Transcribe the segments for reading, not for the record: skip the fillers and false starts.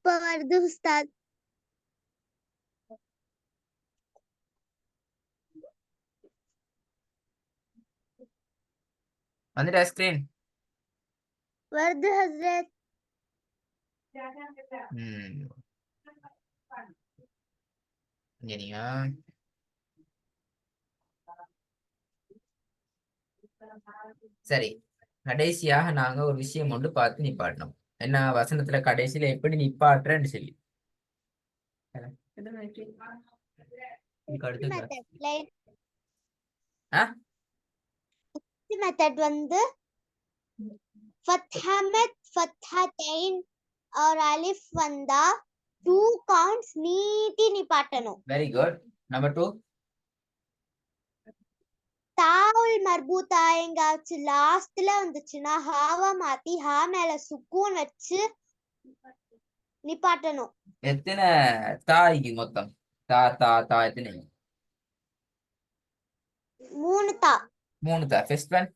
இப்ப வருது உஸ்தாத். வந்துட்டா ஸ்கிரீன்? வருது ஹஸ்ரத். சரியா? சரி, கடைசியாக நாங்க ஒரு விஷயம் ஒன்று பார்த்து நிப்பாட்டணும். என்ன வசனத்துல கடைசியில எப்படி நிப்பாட்டுறேன்னு சொல்லி மெத்தட் வந்து ஃபத்ஹமத் ஃபத்ஹத்தைன் और அலிஃப் வந்தா 2 கவுண்ட்ஸ் நீட்டி நிப்பாட்டணும். Very good. நம்பர் 2, தாவுல் மர்பூத்தா எங்காச்சும் லாஸ்ட்ல வந்துச்சுன்னா ஹாவா மாத்தி ஹா மேல சுக்கூன் வச்சு நிப்பாட்டணும். எத்தனை தாய்க்கு மொத்தம்? தா தா தா எத்தனை? 3 தா. 3 தா. ஃபர்ஸ்ட் ஒன்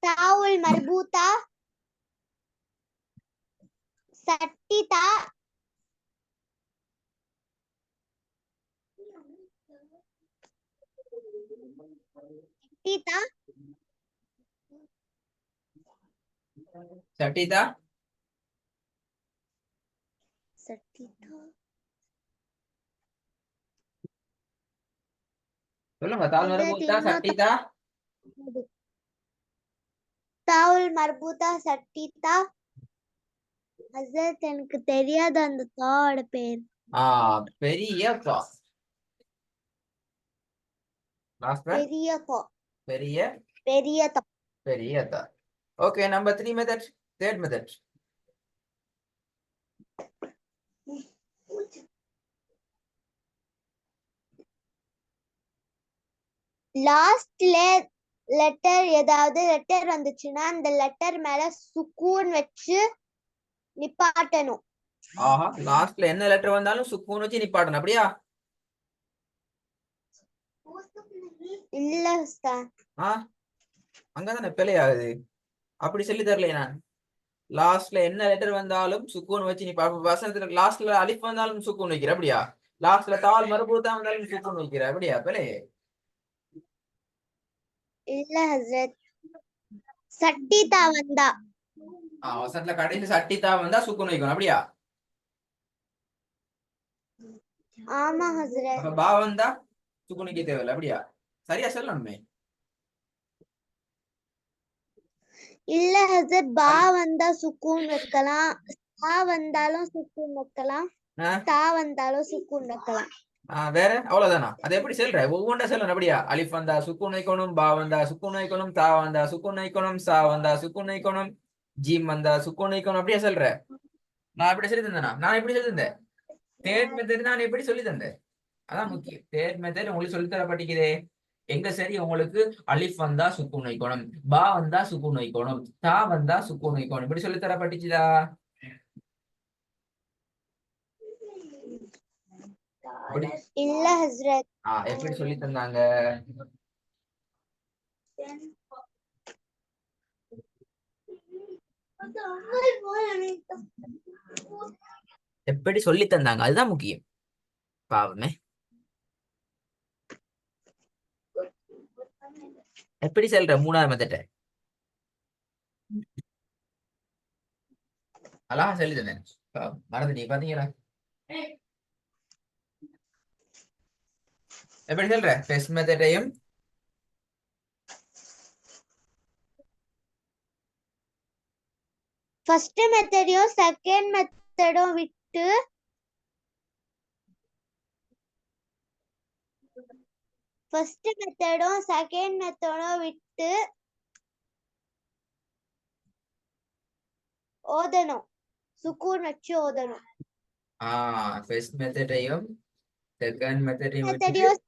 தாவுல் மர்பூத்தா சட்டி தா சட்டி தா சட்டிதா சட்டி தா சொல்லுங்க. தால் மரபூத்தா சட்டிதா. தாவுல் மர்பூத்தா சட்டி தா. ஹஸ்ரத் எனக்கு தெரியாது அந்த தாவோட பேர். பெரிய தா. லாஸ்ட் ஒன் பெரிய தா. பெரிய பெரிய தா. பெரிய தா. Okay, number 3 method. Third method. லாஸ்ட்ல லெட்டர் ஏதாவது லெட்டர் வந்துச்சுன்னா அந்த லெட்டர் மேல சுக்கூன் வச்சு நிப்பாட்டணும். ஆஹா, லாஸ்ட்ல என்ன லெட்டர் வந்தாலும் சுக்கூன் வச்சு நிப்பாட்டணும். அப்படியா? இல்ல உஸ்தாத். அங்கதானே பிழையாகுது. அப்படி சொல்லி தரலையே நான். லாஸ்ட்ல என்ன லெட்டர் வந்தாலும் சுக்கூன் வச்சு நீ வசனத்துல லாஸ்ட்ல அலிஃப் வந்தாலும் சுக்கூன் வைக்கிற. அப்படியா? லாஸ்ட்ல தால் மறுபூத்தா வந்தாலும் சுக்கூன் வைக்கிற. அப்படியா? பிழையே. இல்ல ஹஸ்ரத். சட்டிதா வந்தா வசனத்துல கடைசி சட்டிதா வந்தா சுக்கூன் வைக்கணும். அப்படியா? ஆமா ஹஸ்ரத். அப்ப பா வந்தா சுக்கூன் வைக்க தேவையில்லை. அப்படியா? சரியா சொல்லணுமே. இல்ல ஹஸ்ரத், பா வந்தா சுக்கூன் வைக்கலாம், தா வந்தாலும் சுக்கூன் வைக்கலாம், தா வந்தாலும் சுக்கூன் வைக்கலாம். வேற அவ்வளவுதானா? அதை எப்படி சொல்ற? ஒவ்வொன்றா சொல்லணும். அப்படியா? அலிஃப் வந்தா சுக்கூன் வைக்கணும், பா வந்தா சுக்கூன் வைக்கணும், தா வந்தா சுக்கூன் வைக்கணும், சா வந்தா சுக்கூன் வைக்கணும், ஜீம் வந்தா சுக்கூன் வைக்கணும். அப்படியே சொல்ற? நான் எப்படி சொல்லி தந்தேனா? நான் எப்படி சொல்லி தந்தேன்? தேர்ட் மெத்தட் நான் எப்படி சொல்லி தந்தேன்? அதான் முக்கியம். தேர்ட் மெத்தட் உங்களுக்கு சொல்லி தரப்பட்டிருக்கிறே. எங்க சரி உங்களுக்கு அலிஃப் வந்தா சுக்கூன் வைக்கணும், பா வந்தா சுக்கூன் வைக்கணும், தா வந்தா சுக்கூன் வைக்கணும். இப்படி சொல்லி தரப்பட்டுச்சுதா? இல்ல ஹஸ்ரத். எப்படி சொல்லி தந்தாங்க? எப்படி சொல்லி தந்தாங்க அதுதான் முக்கியம். பாவமே. எப்படி சொல்ற? 3ஆவது மெத்தட் அழகா சொல்லி தந்தேன். மறந்து நீ பாத்தீங்களா? எப்படி சொல்ற? ஃபர்ஸ்ட் மெத்தடையும் ஃபர்ஸ்ட் மெத்தடையும் செகண்ட் மெத்தடும் விட்டு ஃபர்ஸ்ட் மெத்தடும் செகண்ட் மெத்தடும் விட்டு ஓதணும். சுக்கூன் வச்சு ஓதணும். ஃபர்ஸ்ட் மெத்தடையும் செகண்ட் மெத்தடையும் மெத்தடையும்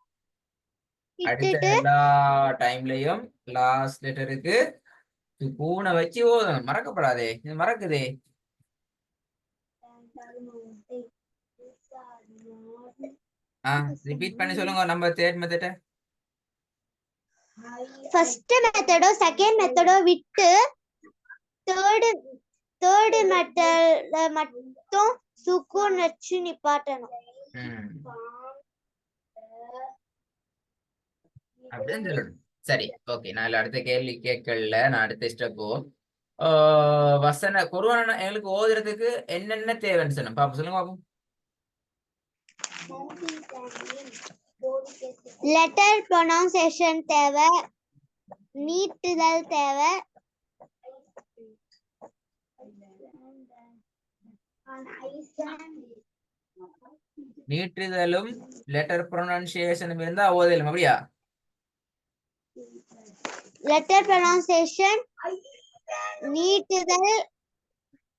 அடுத்த விட்டுட்டு எல்லா டைம்லயும் லாஸ்ட் லெட்டருக்கு சுக்கூனை வச்சு ஓதணும். மறக்கப்படாதே. இது மறக்குதே. ரிப்பீட் பண்ணி சொல்லுங்க நம்ம தேர்ட் மெத்தட. ஃபர்ஸ்ட் மெத்தடோ செகண்ட் மெத்தடோ விட்டு தேர்ட் மெத்தட்ல மட்டும் சுக்கூன் வச்சு நிப்பாட்டணும். அப்படின்னு சொல்லணும். சரி, ஓகே. நான் அடுத்த கேள்வி கேட்கல. நான் அடுத்த ஸ்டெப் போவோம். வசன குர்ஆன் எங்களுக்கு ஓதுறதுக்கு என்னென்ன தேவைன்னு சொன்னோம் பாப்போம். சொல்லுங்க பாப்போம். லெட்டர் ப்ரொனவுன்சியேஷன் தேவை, நீட்டுதல் தேவை, நீட்டுதலும் லெட்டர் ப்ரொனன்சியேஷனும் இருந்தா ஓதலும். அப்படியா? லெட்டர் ப்ரொனவுன்சியேஷன், நீட்டுதல்,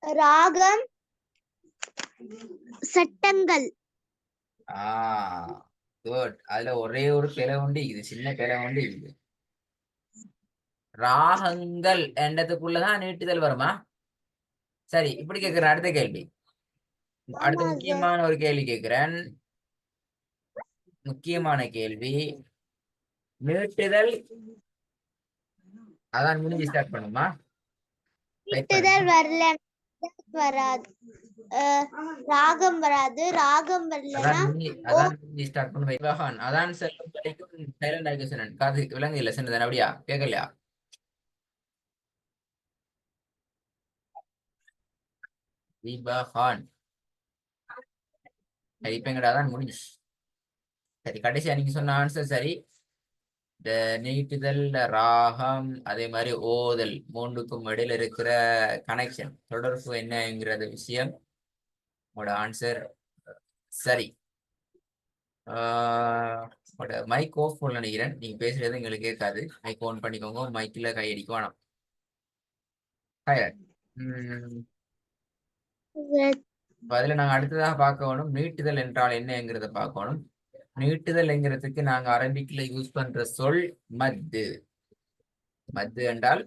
ராகம், சட்டங்கள். குட். அதுல ஒரே ஒரு பிழை உண்டு, இது சின்ன பிழை உண்டு. இது ராகங்கள் என்றதுக்குள்ளதான் நீட்டுதல் வருமா? சரி, இப்படி கேட்கிறேன். அடுத்த கேள்வி, அடுத்த முக்கியமான ஒரு கேள்வி கேட்கிறேன். முக்கியமான கேள்வி, நீட்டுதல் அதான் முடிஞ்சு ஸ்டார்ட் பண்ணுமா? நீட்டுதல் வரல, வராது. ராகம் வராது. ராகம் வரலனா ஸ்டார்ட் பண்ணுவேன். விவகான் அதான் செல்லும் படிக்கும் சைலண்ட் ஆகிசன் காது விலங்கு இல்ல சென்னது. அப்படியா? கேட்கலையா? விவகான் சரி, இப்ப எங்கடாதான் முடிஞ்சு. சரி, கடைசியா நீங்க சொன்ன ஆன்சர் சரி. இந்த நீட்டுதல், ராகம், அதே மாதிரி ஓதல் மூன்றுக்கும் இடையில இருக்கிற கனெக்ஷன், தொடர்பு என்னங்கிறது விஷயம் உங்களோட ஆன்சர் சரி. மைக் ஆஃப் பண்ண நினைக்கிறேன். நீங்க பேசுறது எங்களுக்கு கேட்காது. மைக் ஆன் பண்ணிக்கோங்க. மைக்ல கையடிக்க வேணாம். அதுல நாங்க அடுத்ததாக பார்க்க வேணும், நீட்டுதல் என்றால் என்னங்கிறத பார்க்கணும். நீட்டுதல் என்கிறதுக்கு நாங்க அரபிக்ல யூஸ் பண்ற சொல் மத்து. மத்து என்றால்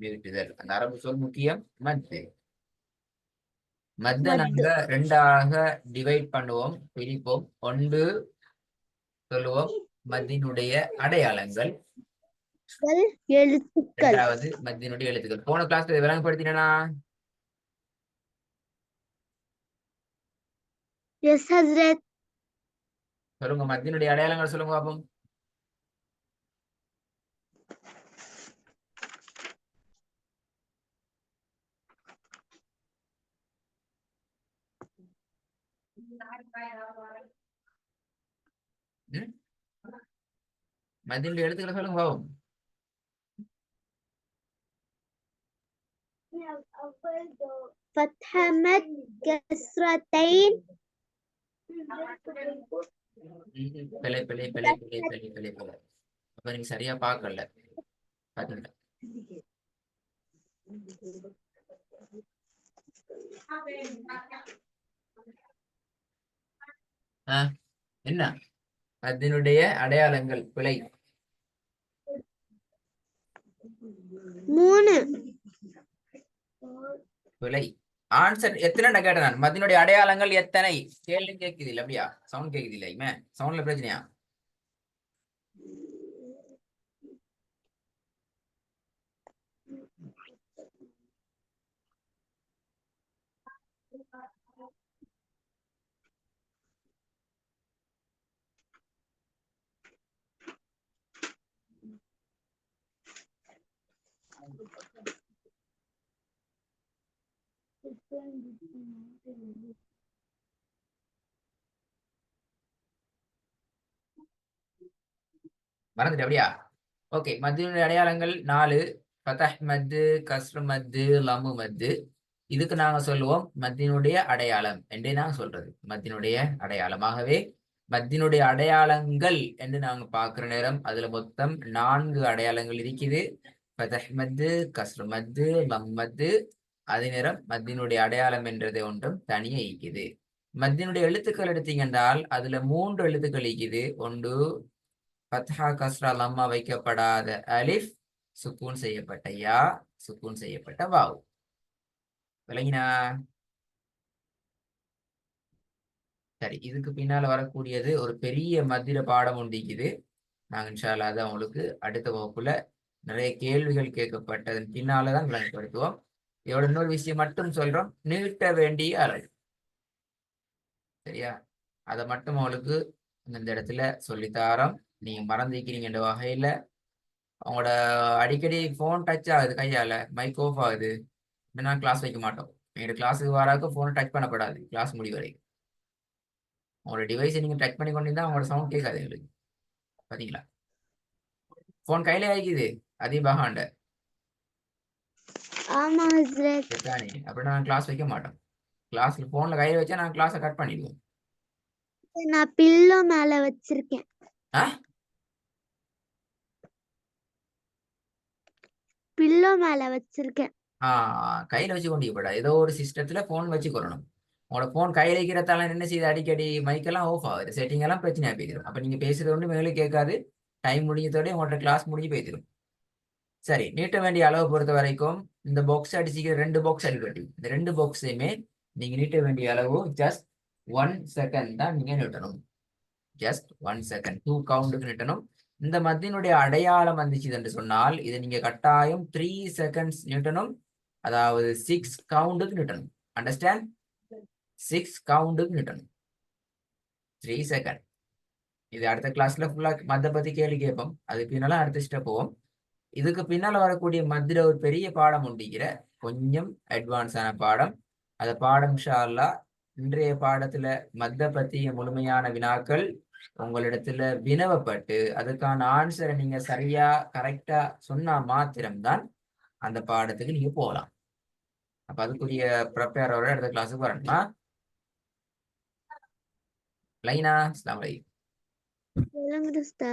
நீட்டுதல். அந்த அரபு சொல் முக்கியம், மத்து. மத்த நாங்க ரெண்டாக டிவைட் பண்ணுவோம், பிரிப்போம். ஒன்று சொல்லுவோம் மத்தினுடைய அடையாளங்கள், இரண்டாவது மத்தினுடைய எழுத்துக்கள். போன கிளாஸ்ல விளங்கப்படுத்தினா? சொல்லுங்க, மத்தினுடைய அடையாளங்கள் சொல்லுங்க பாப்போம். மத்தினுடைய எழுத்துக்களை சொல்லுங்க பாப்போம். فتح مد كسرتين. பிழை பிழை பிழை பிழை பிழை பிழை பிழை. அப்ப நீங்க சரியா பார்க்கல. என்ன அதனுடைய அடையாளங்கள் பிழை? 3 பிழை. ஆன்சர் எத்தனை கேட்டேன் நான். மத்தினுடைய அடையாளங்கள் எத்தனை கேள்வி கேட்குது இல்ல? அப்படியா? சவுண்ட் கேட்குது இல்ல? இமே சவுண்ட்ல பிரச்சனையா? மறந்துட்டு? அப்படியா? ஓகே. மத்தினுடைய அடையாளங்கள் 4: ஃபதஹ் மத்து, கஸ்ர் மத்து, லம்மு மத்து. இதுக்கு நாங்க சொல்லுவோம் மத்தினுடைய அடையாளம் என்றே நாங்க சொல்றது. மத்தினுடைய அடையாளமாகவே மத்தினுடைய அடையாளங்கள் என்று நாங்க பார்க்கிற நேரம் அதுல மொத்தம் 4 அடையாளங்கள் இருக்குது. ஃபதஹ் மத்து, கஸ்ர் மத்து, லம் மத்து. அதே நேரம் மத்தினுடைய அடையாளம் என்றது ஒன்றும் தனியே இருக்குது. மத்தினுடைய எழுத்துக்கள் எடுத்தீங்க என்றால் அதுல 3 எழுத்துக்கள் இருக்குது. ஒன்று ஃபத்ஹா, கஸ்ரா, லம்மா வைக்கப்படாத அலிஃப், சுக்கூன் செய்யப்பட்ட யா, சுக்கூன் செய்யப்பட்ட வாவ். விளங்கினா? சரி, இதுக்கு பின்னால வரக்கூடியது ஒரு பெரிய மத்திர பாடம் உண்டிக்குது. நாங்க இன்ஷா அல்லாஹ் அதை உங்களுக்கு அடுத்த வகுப்புல நிறைய கேள்விகள் கேட்கப்பட்டதன் பின்னாலதான் விளங்கப்படுத்துவோம். இதோட இன்னொரு விஷயம் மட்டும் சொல்றோம், நீட்ட வேண்டிய அளவு. சரியா? அதை மட்டும் அவளுக்கு இந்த இடத்துல சொல்லித்தாரோம். நீங்க மறந்துக்கிறீங்கன்ற வகையில அவங்களோட அடிக்கடி ஃபோன் டச் ஆகுது கையால, மைக் ஆஃப் ஆகுது, அப்படின்னா கிளாஸ் வைக்க மாட்டோம். எங்க கிளாஸுக்கு வராக்க ஃபோனை டச் பண்ணப்படாது கிளாஸ் முடி வரைக்கும். உங்களோட டிவைஸை நீங்க டச் பண்ணி கொண்டிருந்தா அவங்களோட சவுண்ட் கேட்காது எங்களுக்கு. பாத்தீங்களா? ஃபோன் கையில ஆகிக்குது அதிபகாண்ட ஆமா ஹஸ்ரத். சரிதானே? அப்படின்னா நான் கிளாஸ் வைக்க மாட்டோம். கிளாஸ்ல போன்ல கையில வச்சா நான் கிளாஸை கட் பண்ணிடுவோம். நான் பில்லோ மேல வச்சிருக்கேன். ஆ? பில்லோ மேல வச்சிருக்கேன். கையில வச்சு கொண்டு போடா, ஏதோ ஒரு சிஸ்டத்துல போன் வச்சுக்கொள்ளணும். உங்களோட போன் கையில இருக்கிறதால என்ன செய்யுது, அடிக்கடி மைக்கெல்லாம் ஆஃப் ஆகுது, செட்டிங் எல்லாம் பிரச்சனையா போயிடும். அப்ப நீங்க பேசுறது ஒன்று மேலே கேட்காது. டைம் முடிஞ்சதோடய உங்களோட கிளாஸ் முடிஞ்சு போயிடும். சரி, நீட்ட வேண்டிய அளவு பொறுத்த வரைக்கும் இந்த பாக்ஸ் அடிச்சுக்கிற 2 பாக்ஸ் அடிக்கட்டி, இந்த 2 பாக்ஸையுமே நீங்க நீட்ட வேண்டிய அளவு ஜஸ்ட் 1 செகண்ட் தான் நீங்க நீட்டணும். Just 1 second, 2 கவுண்டுக்கு நீட்டணும். இந்த மத்தியினுடைய அடையாளம் வந்துச்சு என்று சொன்னால் இதை நீங்க கட்டாயம் 3 செகண்ட்ஸ் நீட்டணும். அதாவது 6 கவுண்டுக்கு நீட்டணும். அண்டர்ஸ்டாண்ட்? 6 கவுண்டுக்கு நீட்டணும். 3 செகண்ட். இது அடுத்த கிளாஸ்ல ஃபுல்லா மத்த பத்தி கேள்வி கேட்போம். அதுக்கு பின்னால அடுத்த ஸ்டெப் போவோம். இதுக்கு பின்னால வரக்கூடிய மத்தியில ஒரு பெரிய பாடம் உண்டிக்கிற, கொஞ்சம் அட்வான்ஸான பாடம். அந்த பாடம் இன்ஷா அல்லாஹ் இன்றைய பாடத்துல மத்த பத்திய முழுமையான வினாக்கள் உங்களிடத்துல வினவப்பட்டு அதுக்கான ஆன்சரை நீங்க சரியா கரெக்டா சொன்னா மாத்திரம்தான் அந்த பாடத்துக்கு நீங்க போகலாம். அப்ப அதுக்குரிய ப்ரிப்பேரோட அடுத்த கிளாஸுக்கு வரணுமா? லைனா? அஸ்ஸலாமு அலைக்கும். சொல்லுங்க